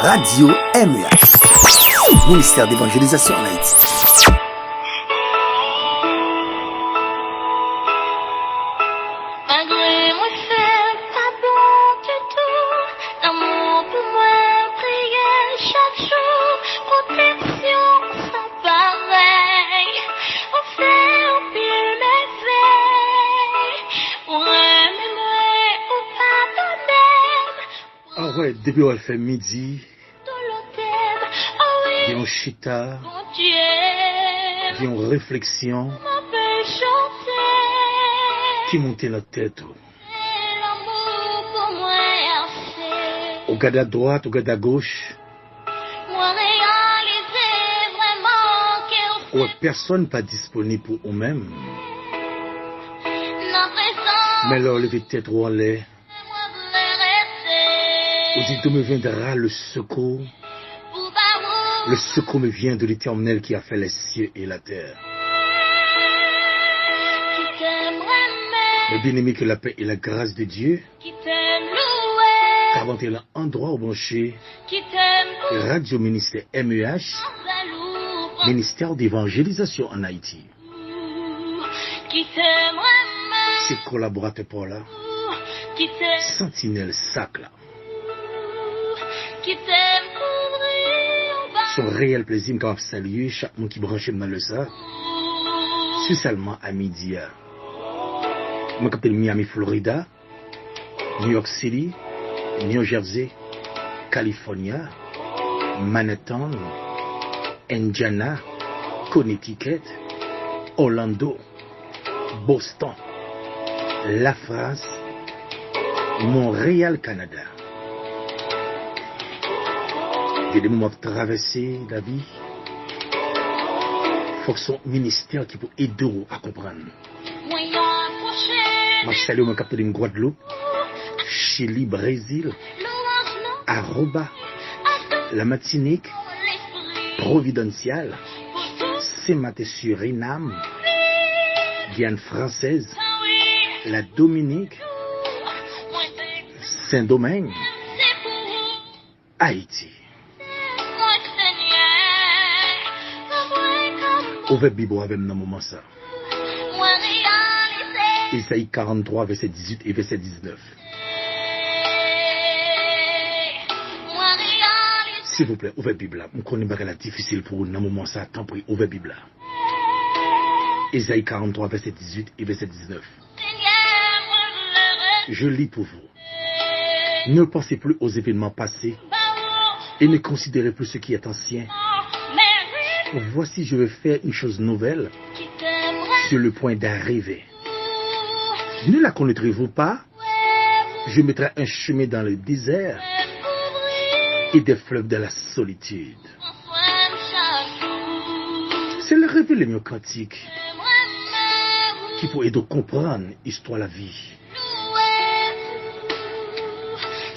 Radio MEH, ministère d'évangélisation en Haïti. Depuis on fait midi, il y a un chita, il y a une réflexion qui monte la tête. Au regarde à droite, au regarde à gauche, personne pas disponible pour eux-mêmes. Mais là, lever tête ou en l'air. Au dit d'où me viendra le secours. Le secours me vient de l'Éternel qui a fait les cieux et la terre. Mais bien aimé que la paix et la grâce de Dieu, avant l'endroit où branché, Radio Ministère MEH, ministère d'évangélisation en Haïti. Ces collaborateurs pour là, Sentinelle Sacla. Son réel plaisir quand saluer chaque monde qui branche dans le ça. Spécialement à midi. Moi capte Miami, Florida, New York City, New Jersey, California, Manhattan, Indiana, Connecticut, Orlando, Boston, la France, Montréal, Canada. Il y a des moments de traverser la vie. Il faut que son ministère qui peut aider à comprendre. Je salue mon capitaine de Guadeloupe, Chili, Brésil, Aruba, la Martinique, Providencial, Saint-Mathé Suriname, Guyane française, la Dominique, Saint-Domingue, Haïti. Ouvert Bible avec nous dans moment ça. Isaïe 43, verset 18 et verset 19. S'il vous plaît, ouvrez Bible. Je connais pas que c'est difficile pour vous dans moment ça. Tant pis, ouvrez Bible. Isaïe 43, verset 18 et verset 19. Je lis pour vous. Ne pensez plus aux événements passés et ne considérez plus ce qui est ancien. Voici, je vais faire une chose nouvelle sur le point d'arriver. Ne la connaîtrez-vous pas? Je mettrai un chemin dans le désert et des fleuves dans la solitude. C'est le révélé mon cantique qui peut aider à comprendre l'histoire de la vie.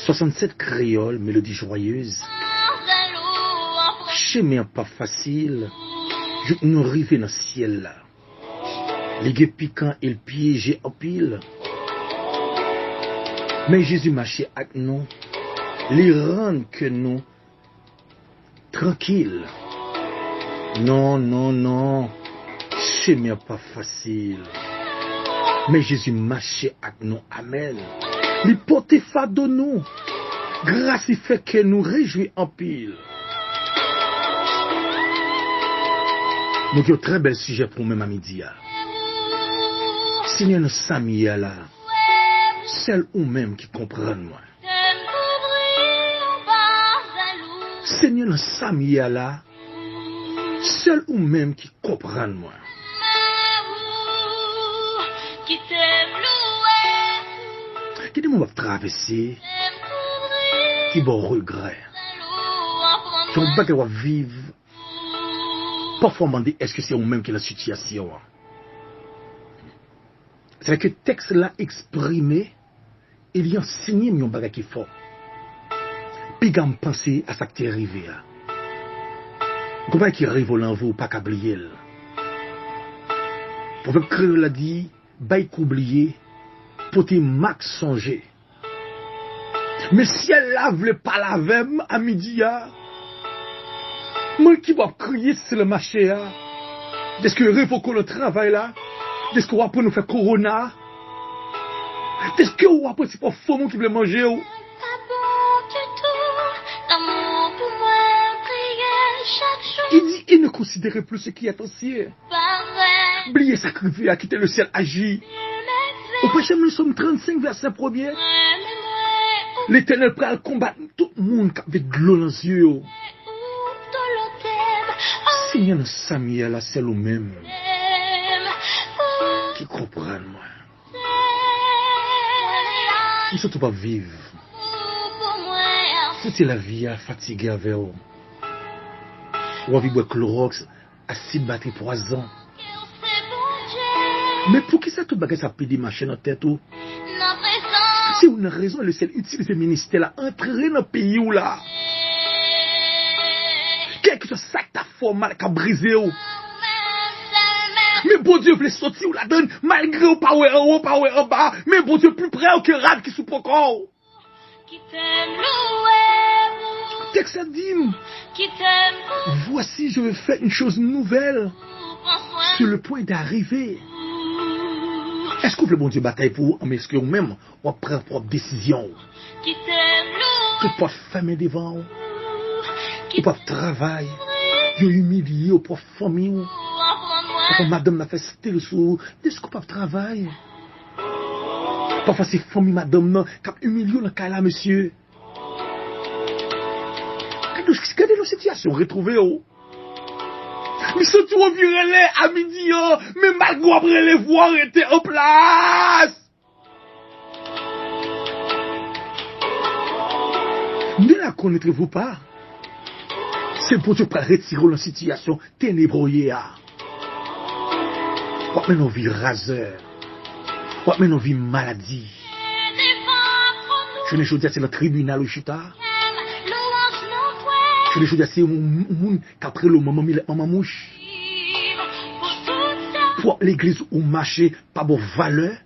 67 créoles, mélodie joyeuse. Chemin pas facile, je nous arrive dans le ciel là. Les gueux piquants et le piégé en pile. Mais Jésus marchait avec nous, les rend que nous tranquilles. Non, non, non, chemin pas facile. Mais Jésus marchait avec nous, amen. Il portait fardeau nous, grâce il fait que nous réjouit en pile. Nous avons un très bel sujet pour nous à midi. Seigneur, nous sommes là. Celle ou même qui comprend moi. Seigneur, nous sommes là. Celle ou même qui comprend moi. Qui dit, on va traverser. Qui va regret. Qui va vivre. Parfois, on me dit, est-ce que c'est vous-même qui est la situation? C'est que le texte là exprimé, il y a enseigné mon bagage qui fort. Puis, quand je pense à ça qui est arrivé. Comment qui arrive au vous, pas qu'à oublier. Pour que créer l'a dit, bail qu'oublier, pour te max songer. Mais si elle lave pas la veine à midi, moi qui va crier sur le marché, est-ce que révoquons le travail là? Est-ce qu'on va pour nous faire corona? Est-ce qu'on va pour ces pauvres femmes qui veulent manger? Il dit, il ne considérait plus ce qui est ancien. Oubliez sacrifice à quitter le ciel agit. Au prochain, nous sommes 35 verset 1er. L'Éternel prêt à combattre tout le monde avec de l'eau dans les yeux. Seigneur, Samuel, c'est le même qui comprend moi. Il ne peut pas vivre. C'était la vie à fatiguer avec eux. On va vivre avec Clorox, acide batterie poison. Mais pour qui ça tout bagage ça pédé marcher dans la tête ou? C'est une raison, le ciel utilise ce ministère là, entrer dans le pays ou là. Quel que soit ça que ta forme mal qu'a brisé ou. Mais bon Dieu voulait sortir ou la donne, malgré ou pas en haut, pas en bas. Mais bon Dieu plus près que rap qui sous pour corps. Texte ça dit, voici je vais faire une chose nouvelle sur le point d'arriver. Est-ce que le bon Dieu bataille pour vous, mais est-ce que vous-même, on prend propre décision? Tout pas fermer devant vous. Tout pas travail. Vous humilié au propre famille. Madame m'a fait style sur est-ce qu'on pas travail? Parfois c'est famille madame non, qui humilié dans le cas là, monsieur. Regardez la situation retrouvée. Mais surtout on virait à midi, mais malgré après les voir étaient en place. Ne la connaîtrez-vous pas? C'est pour Dieu pas retirer la situation ténébroyée. Quoi mais nos vies raseur. Quoi mais nos vies maladie. Je ne dis pas c'est le tribunal au chita. Je ne dis pas c'est un monde qu'après le maman mouche. Pour l'église ou marché, pas bon valeur.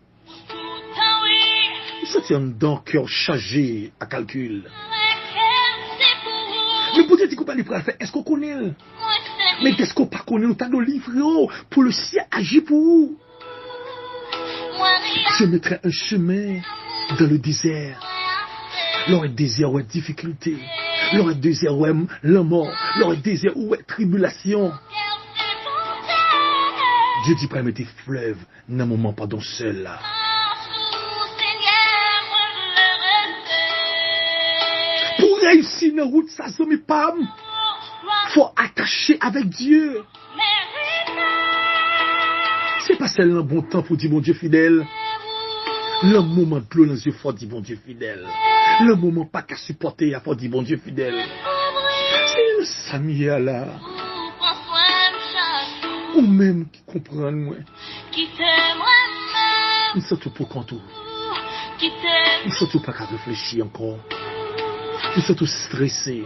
C'est un don cœur chargé à calcul. Mais pour dire qu'on pas faire, est-ce qu'on connaît? Mais qu'est-ce qu'on pas connaît? Nous t'avons livré pour le ciel agir pour vous. Je mettrai un chemin dans le désert. Là, le désert où est difficulté. Là, le désert où est la mort. Là, le désert où est tribulation. Dieu dit pas mettre des fleuves dans un moment pas dans seul là. Pour réussir dans la route, ça se met pas. Faut attacher avec Dieu. C'est pas seulement un bon temps pour dire bon Dieu fidèle. Le moment de l'eau dans les yeux, faut dire bon Dieu fidèle. Le moment pas qu'à supporter, il faut dire bon Dieu fidèle. C'est le Samuel là. Ou même qui comprend moi. Il surtout pour quand il surtout pas qu'à réfléchir encore. Il surtout stressé.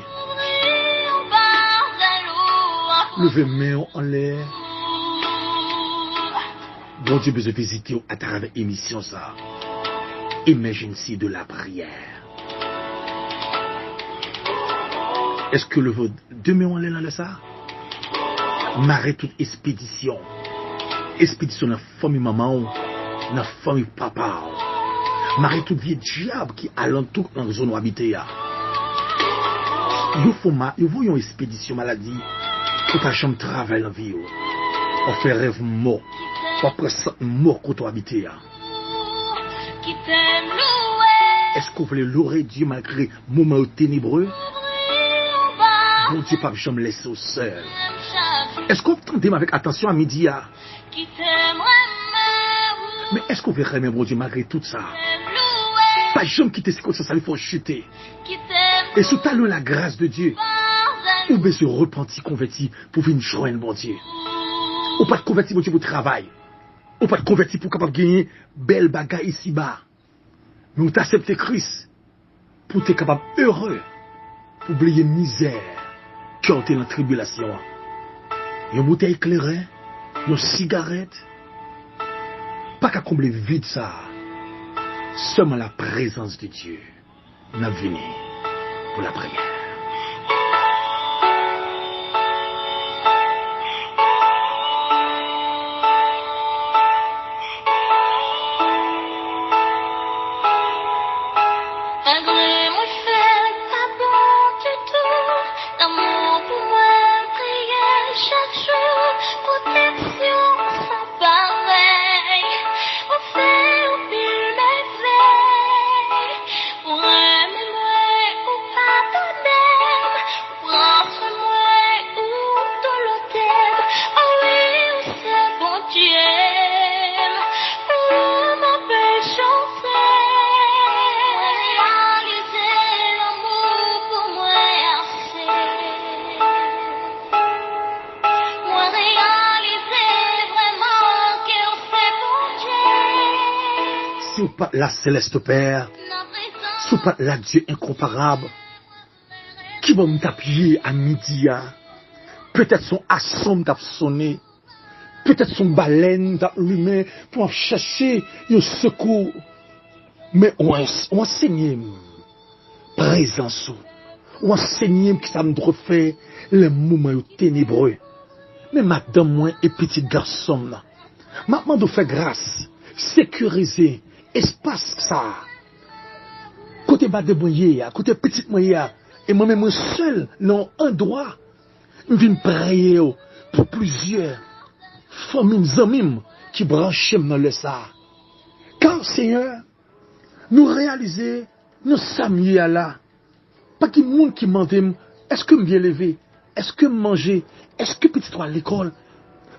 Levez main en l'air. Bon Dieu besoin de visiter à travers l'émission ça. Emergency de la prière. Est-ce que le vôtre demain on est là ça? Marrer toute expédition. Expédition dans la famille maman, dans la famille papa. Marrer toute vie diable qui alentour dans la zone où habiter. Vous voyez une expédition maladie. Pour ta chambre travail dans la vie. On fait rêve mort. On prend mort quand on habite. Est-ce que vous voulez louer Dieu malgré le moment ténébreux? Bon Dieu, pas jamais laisser au seul. Est-ce que vous entendez avec attention à midi? Mais est-ce que vous verrez même bon Dieu malgré tout ça? Pas jamais quitter ce que ça il faut chuter. Et sous talon la grâce de Dieu. Ou bien se repentir, convertir pour venir joindre bon Dieu. Ou pas de convertir bon Dieu pour travail. Ou pas de convertir pour capable gagner belle bagaille ici-bas. Mais ou t'accepter Christ pour être capable heureux. Pour oublier misère. Quand tu es dans la tribulation. Une bouteille éclairée. Une cigarette. Pas qu'à combler vide ça. Seulement la présence de Dieu. n'a venu pour la prière. Sous pas la céleste Père, sous pas la Dieu incomparable, qui va me taper à midi, peut-être son assomme t'a sonné, peut-être son baleine t'a allumé pour chercher un secours, mais on enseigne présence, on enseigne que ça me doit faire les moments ténébreux, mais madame moi et petit garçon là, maintenant de faire grâce, sécuriser espace ça. Côté bas de moyen, côté petit moyen, et moi-même seul, non, un droit, je viens prier pour plusieurs familles amis qui branchent dans le ça. Car Seigneur, nous réaliser, nous sommes là. Pas qu'il y ait monde qui demande, est-ce que me bien lever, est-ce que me manger, est-ce que petit toi à l'école.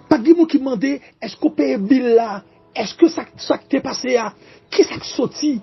Pas qu'il y ait monde qui demande, est-ce qu'on paye bill là. Est-ce que ça qui t'est passé à qui ça qui sorti?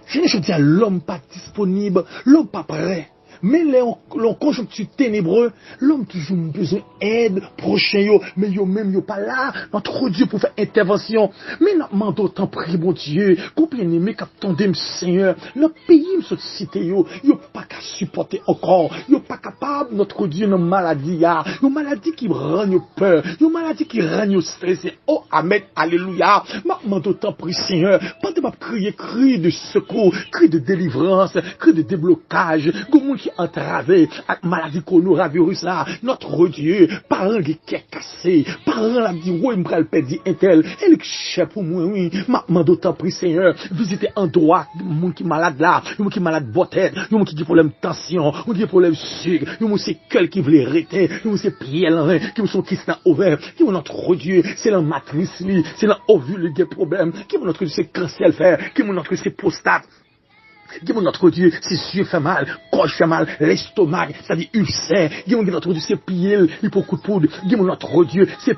Je dis à l'homme pas disponible, l'homme pas prêt. Mais l'on conjoncture ténébreux, l'homme toujours besoin d'aide, prochain yo, mais yo même yo pas là, notre Dieu pour faire intervention. Mais nous demandons tant prier mon Dieu, qu'on bien aimé qu'attendez Seigneur, notre pays me cité yo pas qu'à supporter encore, yo pas capable notre Dieu nos maladies ya, nos maladies qui rendent peur, nos maladies qui rendent stressé. Oh amen, alléluia. Nous demandons tant prier Seigneur, pendant m'a crier cri de secours, cri de délivrance, cri de déblocage, comme qui entravé avec maladie coronavirus là, notre Dieu, parent qui est cassé, parent la dit, oui, m'bral le perdre un tel, elle est chère pour moi, oui, m'a d'autant pris, Seigneur, visiter un droit, moun qui malade là, moun qui malade bottette, moun qui a problème de tension, moun qui a problème de sucre, moun c'est cœur qui veut arrêter, moun c'est pied là, qui sont qui sont ouverts, qui notre Dieu, c'est la matrice li, c'est la ovule qui a problème, qui notre Dieu c'est cancer faire, qui notre Dieu c'est prostate. Dis-moi notre Dieu, ses yeux fait mal, gorge fait mal, l'estomac, c'est-à-dire ulcère. Dis-moi notre Dieu, c'est pied, il faut coup de poudre. Dis-moi notre Dieu, c'est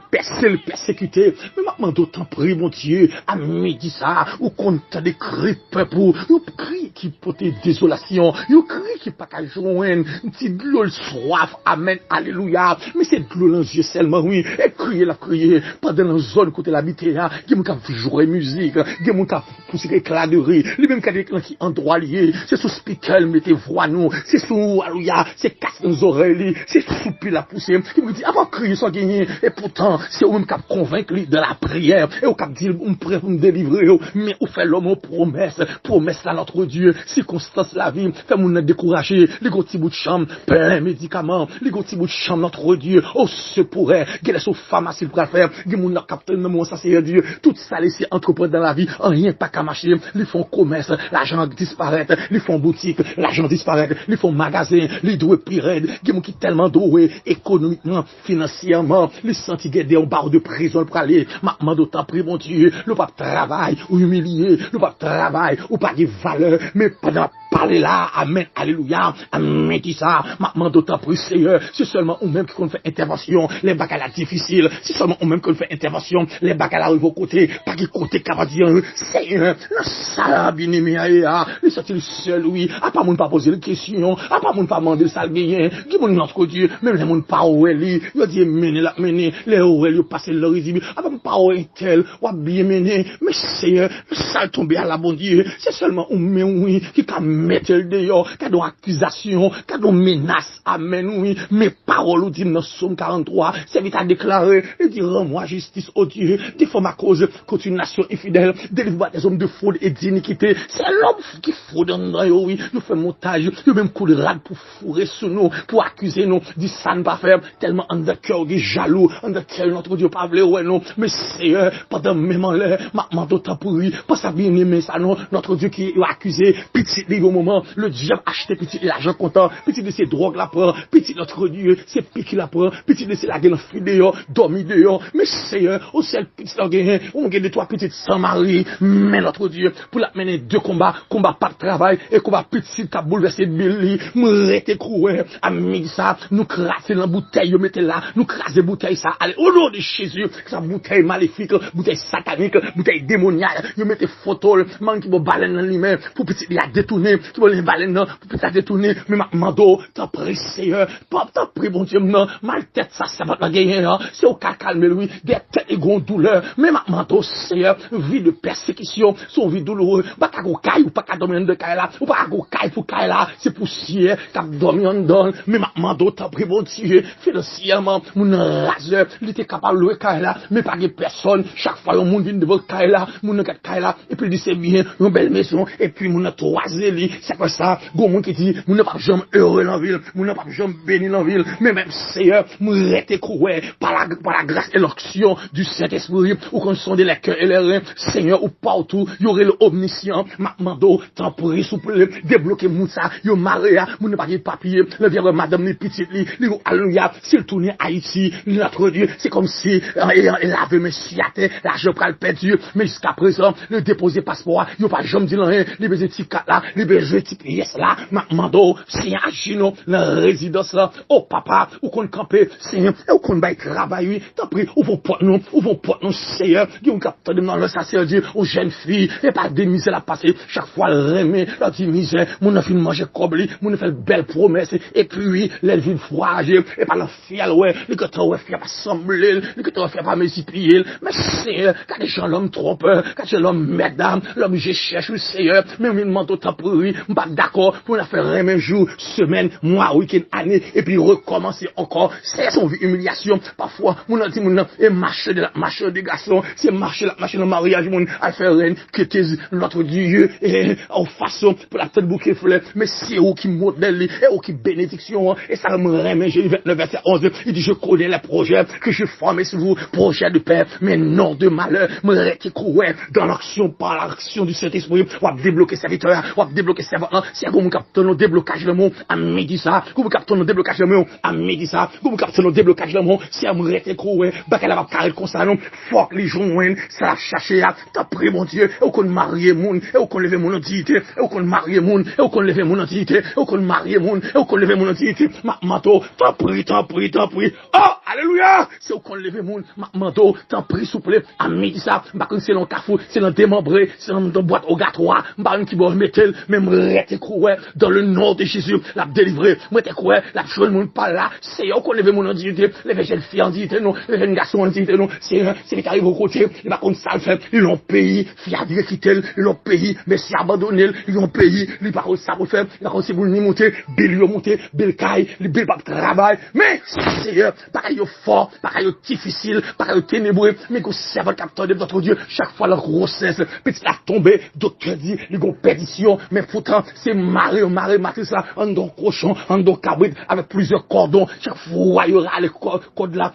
persécuté. Mais maintenant d'autant prie, mon Dieu, à midi ça, ou qu'on t'a des cris peuple, ou cris qui portent désolation, ou cris qui pas qu'à joindre, une petite de l'eau soif, amen, alléluia. Mais c'est de l'eau dans les yeux seulement, oui, et crier, pendant la zone côté l'habité, dis-moi qu'à jouer musique, dis-moi qu'à pousser éclat de rire, les mêmes qui en droit c'est sous speaker, mettez voix nous, c'est sous, alléluia, c'est casse nos oreilles, c'est sous la poussière, qui me dit, avant crier sans gagner, et pourtant, c'est au même cap convaincre de la prière, et au cap dire, on prêt pour me délivrer, mais on fait l'homme promesse à notre Dieu, circonstance la vie, fait mon découragé, les gros petits bouts de chambre, plein médicaments, les gros petits bouts de chambre, notre Dieu, oh, ce pourrait, qu'elle est sous pharmacie pour faire, que mon capteur, mon ça c'est Dieu, tout ça laissé entreprendre dans la vie, rien pas qu'à marcher, ils font commerce, l'argent disparaît, les fonds boutique, l'argent disparaît, les fonds magasin, les doués pirèdes, qui tellement doués économiquement, financièrement, les sentis guédés en barre de prison pour aller, maintenant d'autant pris mon Dieu, le pape travail, ou humilié, le pape travail, ou pas de valeur, mais pendant parler là, amen, alléluia, amen, dit ça, maintenant d'autant plus Seigneur, c'est seulement on même qui qu'on fait intervention, les bagalas difficiles, c'est seulement on même qu'on fait intervention, les bagalas arrivent au côté, pas qui côté cabadien, Seigneur, le salabini, les sortir seul, oui, à pas moun pas poser de questions, à pas moun pas demander le sale gagné, qui moun notre Dieu, même les moun pas oué li, yo dit mener, les oué li, passer leur risible, à pas moun pas oué tel, ou bien mener, mais Seigneur, ça tomber à la bon Dieu, c'est seulement on met oui, qui quand mettre le dehors, cadon accusation, cadon menace, amen, oui, mes paroles ou dit dans Somme 43, c'est vite à déclarer, et dit, rends-moi justice, oh Dieu, défends ma cause contre une nation infidèle, délivre des hommes de fraude et d'iniquité, c'est l'homme qui fraude en nous, oui, nous faisons montage, le même coup de rade pour fourrer sur nous, pour accuser nous, dit ça ne pas faire, tellement en de cœur, dit jaloux, en de cœur, notre Dieu, pas ouais, non, mais c'est, pendant même en l'air, ma d'autant pour lui, pas ça bien aimé ça, non, notre Dieu qui est accusé, petit au moment, le diable acheté petit l'argent comptant, petit de ses drogues la prend, petit notre Dieu, c'est pique la prend, petit de ses la gueule en dehors, dormi dehors, mais c'est, au ciel, petit la gueule, on gagne de toi petites sans mari, mais notre Dieu, pour la mener deux combats, combat pas de travail, et combat petit qui a bouleversé de Billy, m'arrêter courir, à midi ça, nous crasser la bouteille, nous mettez là, nous crasser bouteille ça, allez, au nom de Jésus, sa bouteille maléfique, bouteille satanique, bouteille démoniaque, nous mettez photo, man qui va baleine dans lui-même, pour petit la détourner, qui va les baleine pour petit la détourner, mais ma mando, t'as pris Seigneur, pas t'as pris bon Dieu, non, mal tête ça va pas gagner, c'est au cas calmer lui, des têtes et grande douleur, mais ma mando, Seigneur, vie de persécution, son vie douloureuse, pas qu'à go caille ou pas qu'à dormir de caille là, ou pas qu'à go caille pour caille là, c'est poussière, qu'à dormir en dedans, mais ma mando, t'as pris bon Dieu, financièrement, mon raseur, il était capable de louer caille là, mais pas de personne, chaque fois, on vient devant caille là, mon caille là, et puis il dit c'est bien, une belle maison, et puis mon a trois zéli, c'est comme ça, bon mon qui dit, mon n'a pas jamais heureux dans la ville, mon n'a pas jamais béni dans la ville, mais même Seigneur, mon rete coué, par la grâce et l'action du Saint-Esprit, ou qu'on sonde les cœurs et les reins, Seigneur, ou partout, y aurait l'omniscient, ma mando, t'en prie, souple, débloquer moussa, yo maria, mon n'a pas de papier, le vieux madame, les petites, les alléluia, s'il tourne Haïti, notre Dieu, c'est comme si, il avait mes siates, l'argent pral perdu, mais jusqu'à présent, le déposer passeport, yo pas jamais dit rien, les baiser type 4 là, les baiser type yes là, ma mando, c'est un agino, la résidence là, oh papa, ou qu'on camper, c'est ou qu'on bail travail, oui, t'as pris, ou vont porte nous, Seigneur, qui ont capté dans le sacerdoce, aux jeunes filles, et pas des misères à passer, chaque fois, remé, la petite misère, mon enfant manger cobli, mon fait belle promesse, et puis, les villes froides, et par la fiel, ouais, les que t'as fait pas sembler, les que t'as fait pas multiplier, mais Seigneur, quand les gens l'homme trompe, quand c'est l'homme mesdames, l'homme je cherche le Seigneur, même une manteau t'as pris, pas d'accord, pour la faire un jour, semaine, mois, week-end, année, et puis recommencer encore, c'est son humiliation, parfois, mon a dit, mon et marcher des garçons, c'est marcher le mariage, mon à faire reine, que t'es notre Dieu, et en façon, pour la tête bouquet fleur, mais c'est où qui modèle, et où qui bénédiction, et ça me remet, j'ai 29 verset 11, il dit, je connais les projets que je forme sur vous, projets de paix, mais non de malheur, me réticouer dans l'action, par l'action du Saint-Esprit, on va débloquer serviteur, on va débloquer servant, c'est comme capte nos déblocage le mot, à midi ça, comme capte nos déblocage le mot, à midi ça, comme capte nos déblocage le mot, c'est à me réticouer, bah qu'elle va carrer comme ça, non, faut que les joindre, ça a cherché, t'as pris mon Dieu, et qu'on marie moun, et qu'on lève mon entité, et qu'on marie moun, et qu'on lève mon entité, et qu'on marie moun, et qu'on lève mon entité, ma manteau, t'as pris, oh, alléluia, c'est qu'on lève moun, ma manteau, t'as pris souple, à midi ça, bah c'est l'on cafou, c'est l'on démembré, c'est l'on boîte au gâteau, bah qui va mettre, même rete coué, dans le nom de Jésus, la délivrer, moi t'es coué, la chose moun pas là, c'est qu'on lève mon entité, les jeunes filles en entité, non, les jeunes garçons en entité, non, c'est qui arrive au côté, ils va contre ça le fait, ils l'ont payé, fiadré quitter, ils l'ont payé, mais c'est abandonné, ils l'ont payé, ils pas contre ça pour faire, ils ont pour ni monter, bel monter, bel caille, les bel pas travail, mais c'est pareil fort, pareil difficile, pareil ténébreux, mais qu'on serve le capteur de notre Dieu, chaque fois la grossesse, petit la tombée, docteur dit, les gros perdition, mais pourtant, c'est maré, matrice là, en don cochon, en don cabrit, avec plusieurs cordons, chaque fois, il y aura les cordes là,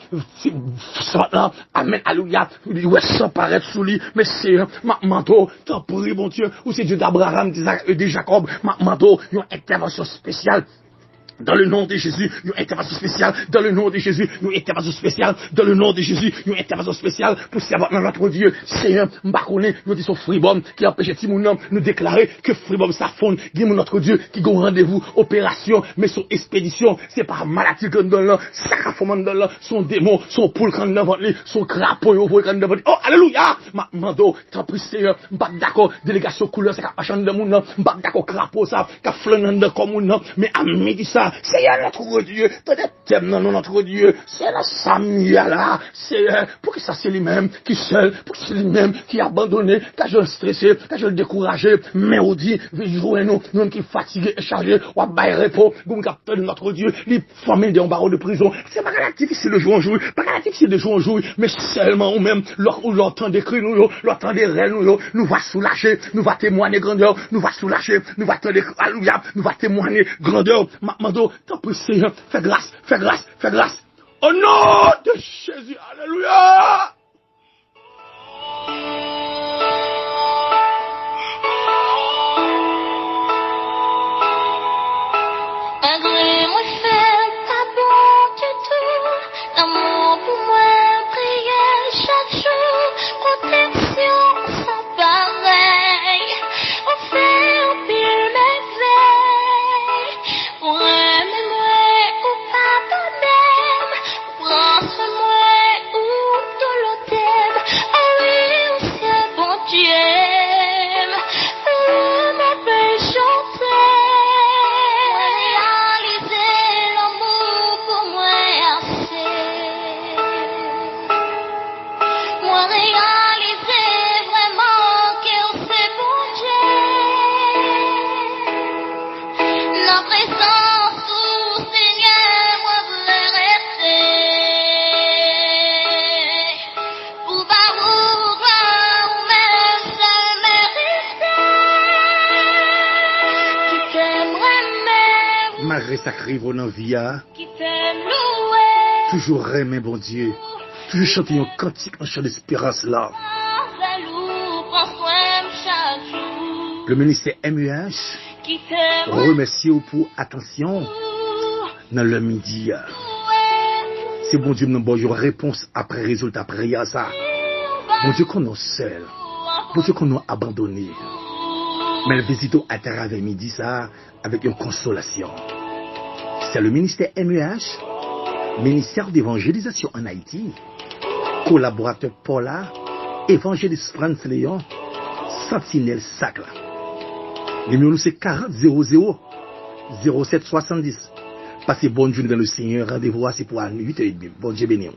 là, amen, alléluia, ouais, sans paraître sous lui, mais c'est, ma manteau, t'as pris, mon Dieu, ou c'est Dieu d'Abraham, d'Isaac et de Jacob, ma manteau, il y a une intervention spéciale. Dans le nom de Jésus, une intervention spéciale. Dans le nom de Jésus, une intervention spéciale. Dans le nom de Jésus, une intervention spéciale pour savoir dans notre Dieu. Seigneur, m'bakone, nous disons Fribom, qui empêche Timounam, nous déclarer que Fribom s'affronte, dit notre Dieu, qui a rendez-vous, opération, mais son expédition, c'est pas maladie qu'on donne là, sacrifice donne là, son démon, son poule qu'on donne là, son crapaud, qu'on donne là. Oh, alléluia! Ma mando, t'en prie Seigneur, m'bak d'accord, délégation couleur, c'est qu'à machin de moun, m'bak d'accord, crapaud ça, qu'à flanant de comme moun, mais à midi ça, là, Seigneur notre Dieu, t'as des thèmes dans notre Dieu, c'est la Samia là, c'est pour que ça c'est lui-même qui seul, pour que c'est lui-même qui a abandonné, qui a je le stressé, qui a je le découragé, mais on dit, jouez nous qui fatigués et chargés, ou à bail repos, comme capteur de notre Dieu, les familles des barreaux de prison, c'est pas relatif que c'est de jour en jour, pas relatif que c'est de jour en jour, mais seulement ou même, l'entend des cris nous, l'entend des rêves nous va soulager, nous va témoigner grandeur, nous va soulager, nous va tendre alléluia, nous va témoigner grandeur, Mando, t'en prie Seigneur, fais grâce, fais grâce, fais grâce, au nom de Jésus, alléluia! Malgré sa crive dans la vie, toujours aimer bon Dieu, toujours chanter un cantique, un chant d'espérance là. Le ministère MUH remercie pour attention dans le midi. C'est bon Dieu nous donne réponse après résultat prière ça. Bon Dieu qu'on nous seul, bon Dieu qu'on nous abandonné. Mais le visite à terre avec midi ça avec une consolation. C'est le ministère MUH, ministère d'évangélisation en Haïti, collaborateur Paula, évangéliste France Léon, Sentinelle Sacre. Numéro c'est 40 00 07 70. Passez bonne journée dans le Seigneur. Rendez-vous c'est pour 8h30. Bon Dieu béni.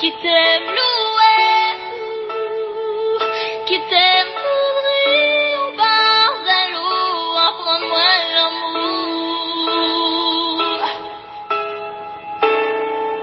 Qui t'aime louer, qui t'aime.